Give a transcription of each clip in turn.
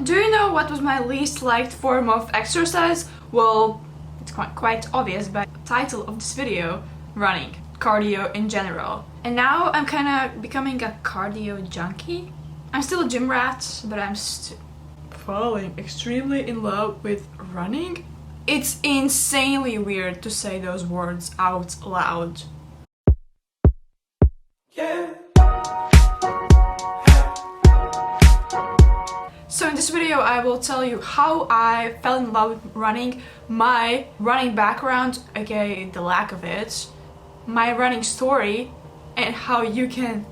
Do you know what was my least liked form of exercise? Well, it's quite obvious by the title of this video, running, cardio in general. And now I'm kind of becoming a cardio junkie. I'm still a gym rat, but I'm falling extremely in love with running. It's insanely weird to say those words out loud. Yeah. So in this video I will tell you how I fell in love with running, my running background, aka the lack of it, my running story, and how you can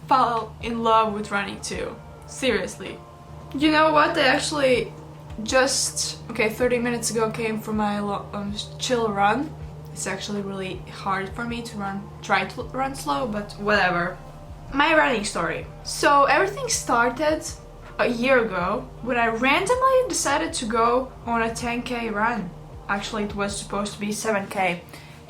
fall in love with running too. Seriously. You know what? I actually just 30 minutes ago came from my chill run. It's actually really hard for me to try to run slow, but whatever. My running story. So everything started a year ago when I randomly decided to go on a 10k run. Actually, it was supposed to be 7k.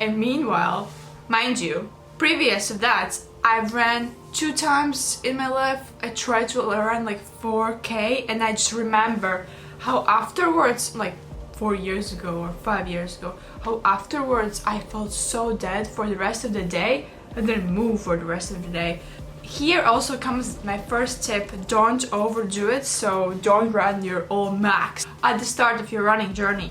And meanwhile, mind you, previous to that, I've ran 2 times in my life. I tried to run like 4k, and I just remember how afterwards, like 4 years ago or 5 years ago, how afterwards I felt so dead for the rest of the day. I didn't move for the rest of the day. Here also comes my first tip: don't overdo it, so don't run your all max at the start of your running journey.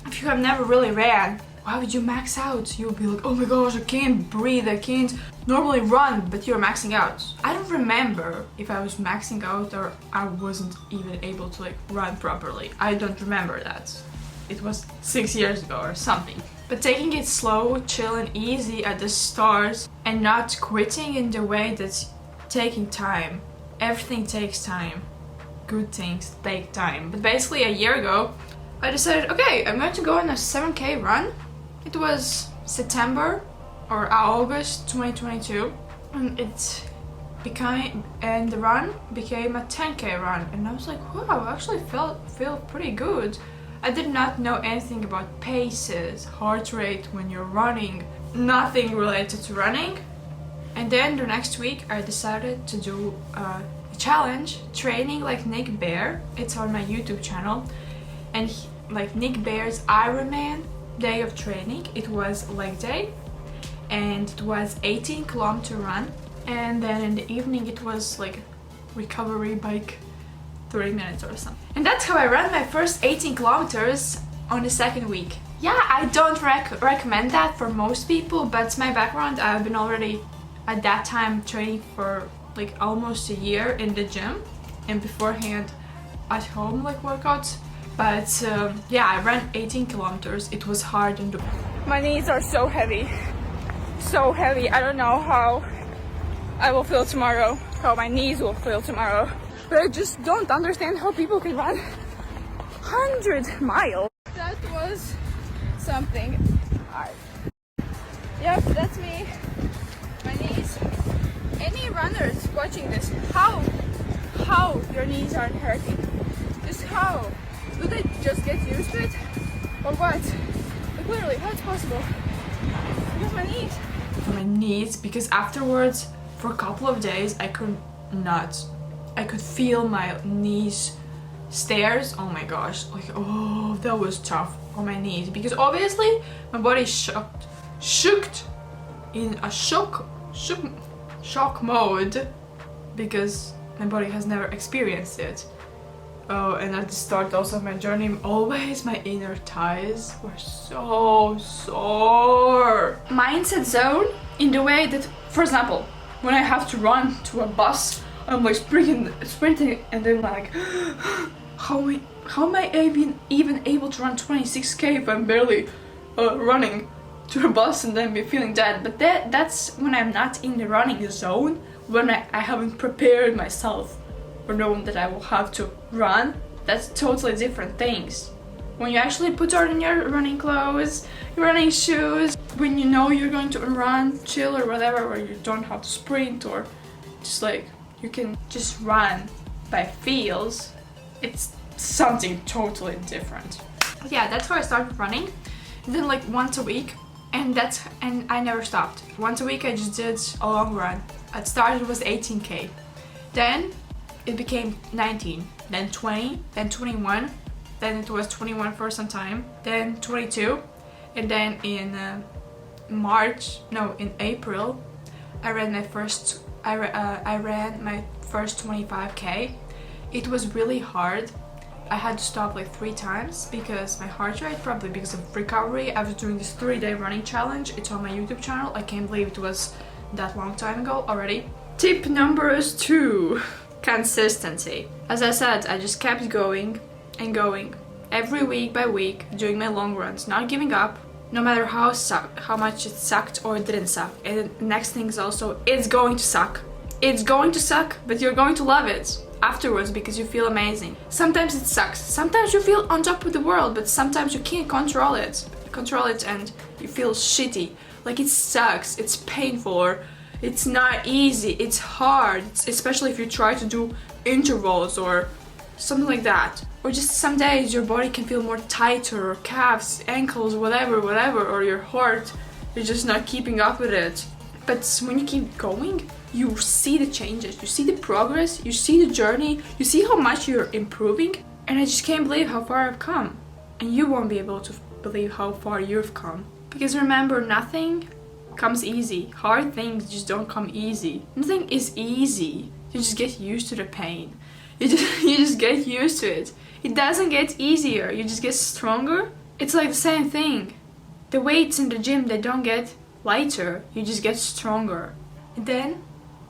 If you have never really ran, why would you max out? You'll be like, oh my gosh, I can't breathe, I can't normally run, but you're maxing out. I don't remember if I was maxing out or I wasn't even able to like run properly. I don't remember that. It was 6 years ago or something. But taking it slow, chill and easy at the start and not quitting in the way that's taking time. Everything takes time. Good things take time. But basically a year ago, I decided, okay, I'm going to go on a 7k run. It was September or August 2022, and the run became a 10k run, and I was like, wow, I actually feel pretty good. I did not know anything about paces, heart rate when you're running, nothing related to running. And then the next week I decided to do a challenge, training like Nick Bear. It's on my YouTube channel, and like Nick Bear's Ironman day of training, it was leg day, and it was 18-kilometer run, and then in the evening it was like recovery bike, 30 minutes or something. And that's how I ran my first 18 kilometers on the second week. Yeah, I don't recommend that for most people, but it's my background. I've been already at that time training for like almost a year in the gym, and beforehand at home like workouts. But yeah, I ran 18 kilometers. It was hard and my knees are so heavy. So heavy. I don't know how I will feel tomorrow, how my knees will feel tomorrow. But I just don't understand how people can run 100 miles. That was something. Alright. Yep, that's me. My knees. Any runners watching this, how your knees aren't hurting? Just how? Do they just get used to it? Or what? Like literally, how it's possible? Because my knees. My knees, because afterwards, for a couple of days, I could feel my knees stairs. Oh my gosh, like, oh, that was tough on my knees, because obviously my body shook in a shock mode, because my body has never experienced it. Oh, and at the start also of my journey, always my inner thighs were so sore. Mindset zone in the way that, for example, when I have to run to a bus, I'm like sprinting, and then like, how am I even able to run 26k if I'm barely running to a bus and then be feeling dead? But that's when I'm not in the running zone, when I haven't prepared myself or known that I will have to run. That's totally different things. When you actually put on your running clothes, your running shoes, when you know you're going to run, chill or whatever, or you don't have to sprint, or just like you can just run by feels, it's something totally different. Yeah, that's how I started running. And then like once a week, and I never stopped. Once a week I just did a long run. At start it was 18k. Then it became 19, then 20, then 21, then it was 21 for some time, then 22, and then in in April, I ran my first 25k. It was really hard. I had to stop like 3 times because my heart rate, probably because of recovery. I was doing this 3-day running challenge. It's on my YouTube channel. I can't believe it was that long time ago already. Tip number 2, consistency. As I said, I just kept going and going every week by week, doing my long runs, not giving up, no matter how much it sucked or it didn't suck. And the next thing is also, it's going to suck. It's going to suck, but you're going to love it afterwards because you feel amazing. Sometimes it sucks. Sometimes you feel on top of the world, but sometimes you can't control it. And you feel shitty. Like it sucks, it's painful, or it's not easy, it's hard, especially if you try to do intervals or something like that. Or just some days your body can feel more tighter, or calves, ankles, whatever, or your heart is just not keeping up with it. But when you keep going, you see the changes, you see the progress, you see the journey, you see how much you're improving, and I just can't believe how far I've come. And you won't be able to believe how far you've come. Because remember, nothing comes easy. Hard things just don't come easy. Nothing is easy. You just get used to the pain. You just get used to it. It doesn't get easier, you just get stronger. It's like the same thing. The weights in the gym, they don't get lighter, you just get stronger. And then,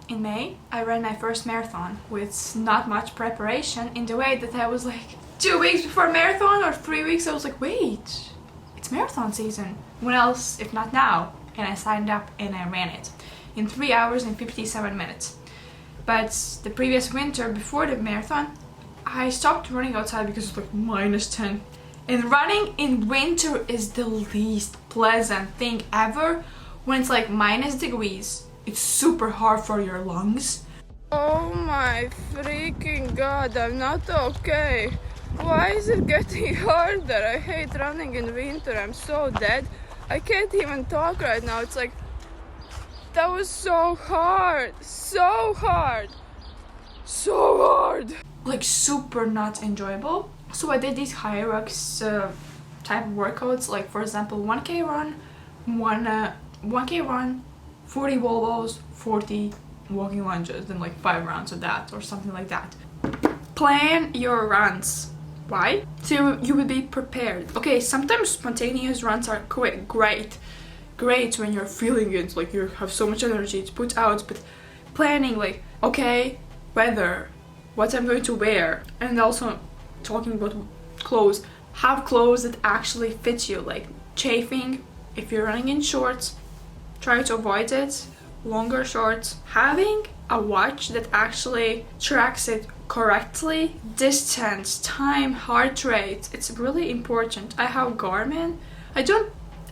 in May, I ran my first marathon with not much preparation, in the way that I was like 2 weeks before marathon or 3 weeks, I was like, wait, it's marathon season. When else if not now? And I signed up and I ran it in 3 hours and 57 minutes. But the previous winter before the marathon, I stopped running outside because it's like -10. And running in winter is the least pleasant thing ever. When it's like -degrees, it's super hard for your lungs. Oh my freaking god, I'm not okay. Why is it getting harder? I hate running in winter, I'm so dead. I can't even talk right now. It's like, that was so hard, so hard, so hard. Like super not enjoyable. So I did these hierarchies type of workouts, like for example 1k run, 1k run, 40 wall balls, 40 walking lunges, then like 5 rounds of that or something like that. Plan your runs. Why? So you will be prepared. Okay, sometimes spontaneous runs are great when you're feeling it, like you have so much energy to put out, but planning, like, okay, weather, what I'm going to wear, and also talking about clothes, have clothes that actually fit you, like chafing. If you're running in shorts, try to avoid it. Longer shorts. Having a watch that actually tracks it correctly, distance, time, heart rate, it's really important. I have Garmin.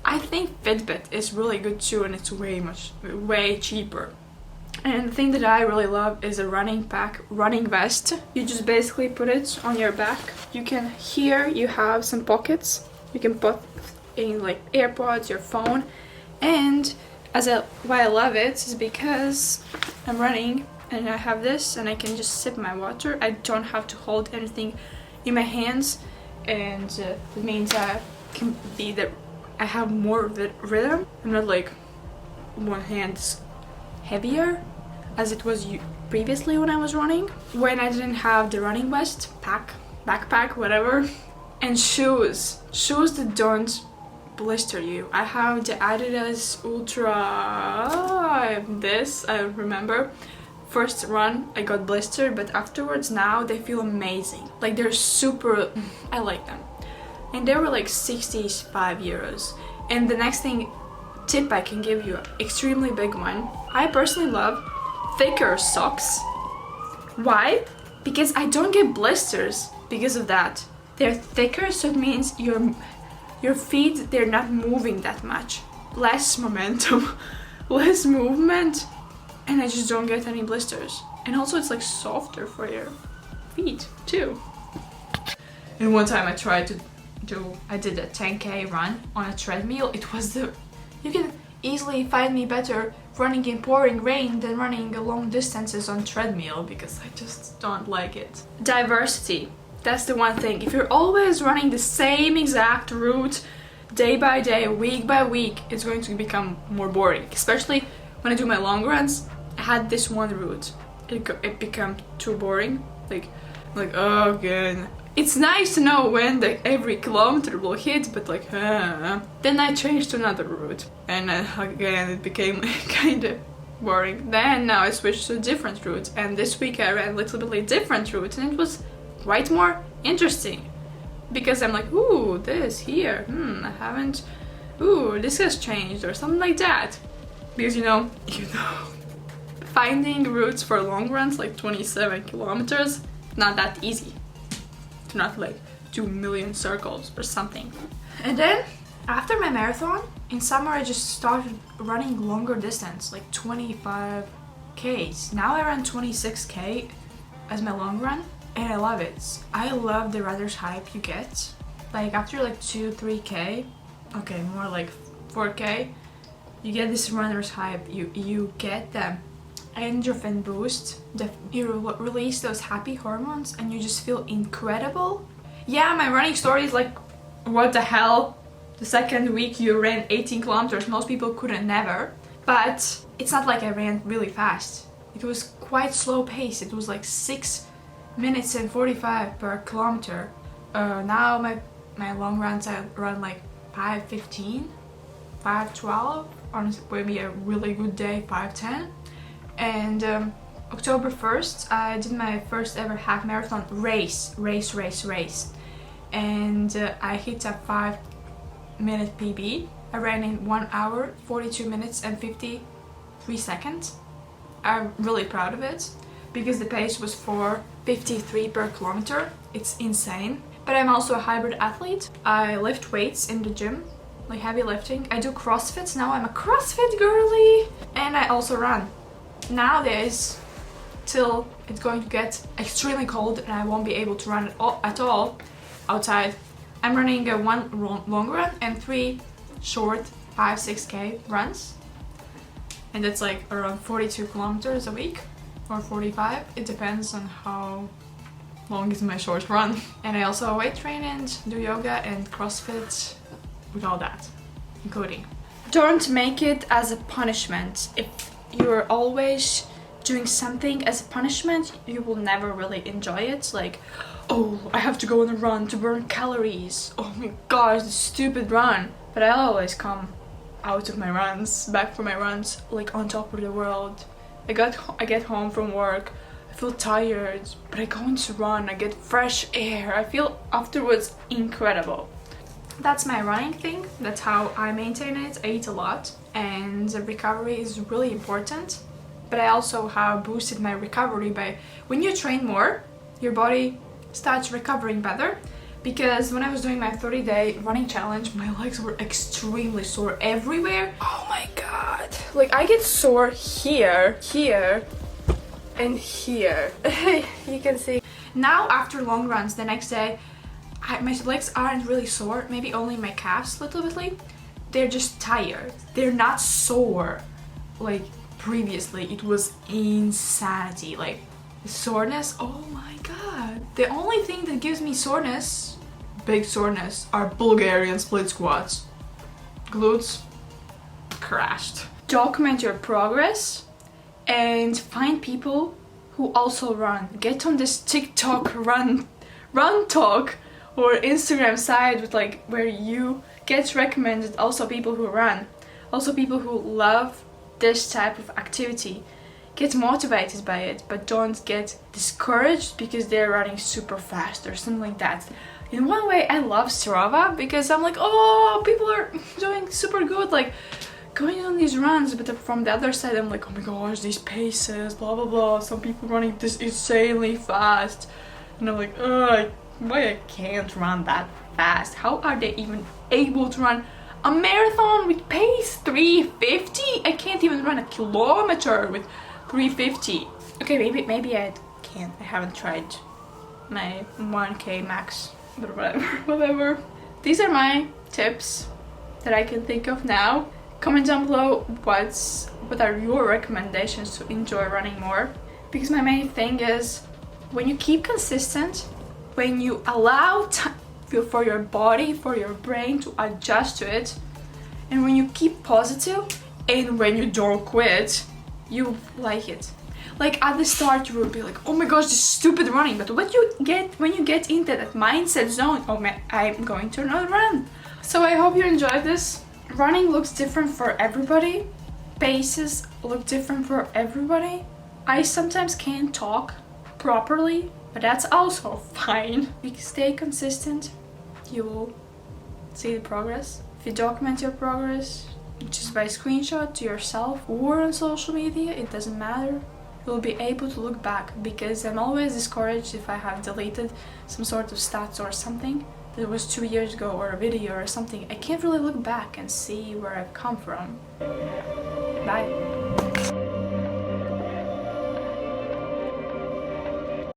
I think Fitbit is really good too, and it's way cheaper. And the thing that I really love is a running vest. You just basically put it on your back. Here you have some pockets. You can put in like AirPods, your phone, and why I love it is because I'm running and I have this and I can just sip my water. I don't have to hold anything in my hands, and it means I have more rhythm. I'm not like one hand's heavier as it was previously when I was running, when I didn't have the running vest, backpack, whatever, and shoes that don't blister you. I have the Adidas Ultra, I remember first run I got blistered, but afterwards now they feel amazing. Like they're super, I like them. And they were like 65 euros. And the next tip I can give you, extremely big one. I personally love thicker socks. Why? Because I don't get blisters because of that. They're thicker, so it means your feet, they're not moving that much. Less momentum, less movement, and I just don't get any blisters. And also it's like softer for your feet too. And one time I did a 10k run on a treadmill. It was easily find me better running in pouring rain than running long distances on treadmill, because I just don't like it. Diversity. That's the one thing. If you're always running the same exact route day by day, week by week, it's going to become more boring. Especially when I do my long runs, I had this one route. It became too boring. Like, oh god. It's nice to know when every kilometer will hit, but like, then I changed to another route, and again it became kind of boring. Then now I switched to a different route, and this week I ran a little bit different route, and it was quite more interesting, because I'm like, ooh, this here, I haven't, ooh, this has changed, or something like that. Because you know, finding routes for long runs like 27 kilometers, not that easy. Not like 2 million circles or something. And then after my marathon in summer, I just started running longer distance, like 25 Ks. Now I run 26K as my long run, and I love it. I love the runner's hype you get. Like after like 2-3K, okay, more like 4K, you get this runner's hype. You get the endorphin boost, you release those happy hormones, and you just feel incredible. Yeah, my running story is like, what the hell, the second week you ran 18 kilometers, most people couldn't never, but it's not like I ran really fast. It was quite slow pace. It was like 6 minutes and 45 per kilometer. Now my long runs, I run like 5:15, 5:12, on maybe a really good day 5:10. And October 1st, I did my first ever half marathon race. And I hit a 5-minute PB. I ran in 1 hour, 42 minutes and 53 seconds. I'm really proud of it, because the pace was 4:53 per kilometer. It's insane. But I'm also a hybrid athlete. I lift weights in the gym, like heavy lifting. I do CrossFit. Now I'm a CrossFit girly. And I also run. Nowadays, till it's going to get extremely cold and I won't be able to run at all outside, I'm running one long run and 3 short 5-6K runs, and that's like around 42 kilometers a week, or 45. It depends on how long is my short run. And I also weight train and do yoga and CrossFit with all that including. Don't make it as a punishment. If you're always doing something as a punishment, you will never really enjoy it. Like, oh, I have to go on a run to burn calories. Oh my gosh, this stupid run. But I always come out of my runs, back from my runs, like on top of the world. I get home from work, I feel tired, but I go into run, I get fresh air, I feel afterwards incredible. That's my running thing. That's how I maintain it. I eat a lot, and the recovery is really important. But I also have boosted my recovery by, when you train more, your body starts recovering better. Because when I was doing my 30-day running challenge, my legs were extremely sore everywhere. Oh my god. Like, I get sore here, and here. You can see. Now after long runs, the next day, my legs aren't really sore, maybe only my calves a little bit. They're just tired. They're not sore like previously. It was insanity. Like, the soreness, oh my god. The only thing that gives me soreness, big soreness, are Bulgarian split squats. Glutes crashed. Document your progress and find people who also run. Get on this TikTok run talk or Instagram side with like where you get recommended also people who run, also people who love this type of activity. Get motivated by it, but don't get discouraged because they're running super fast or something like that. In one way, I love Strava because I'm like, oh, people are doing super good, like going on these runs. But from the other side, I'm like, oh my gosh, these paces, blah blah blah. Some people running this insanely fast, and I'm like, oh, why I can't run that fast? How are they even able to run a marathon with pace 350? I can't even run a kilometer with 350. Okay, maybe I can't. I haven't tried my 1K max, but whatever. These are my tips that I can think of now. Comment down below what are your recommendations to enjoy running more. Because my main thing is, when you keep consistent, when you allow time for your body, for your brain to adjust to it, and when you keep positive, and when you don't quit, you like it. Like at the start you will be like, oh my gosh, this stupid running, but when you get into that mindset zone, oh man, I'm going to run. So I hope you enjoyed this. Running looks different for everybody. Paces look different for everybody. I sometimes can't talk properly, but that's also fine. If you stay consistent, you will see the progress. If you document your progress just by screenshot to yourself or on social media, it doesn't matter. You'll be able to look back, because I'm always discouraged if I have deleted some sort of stats or something that was 2 years ago, or a video or something. I can't really look back and see where I've come from. Bye.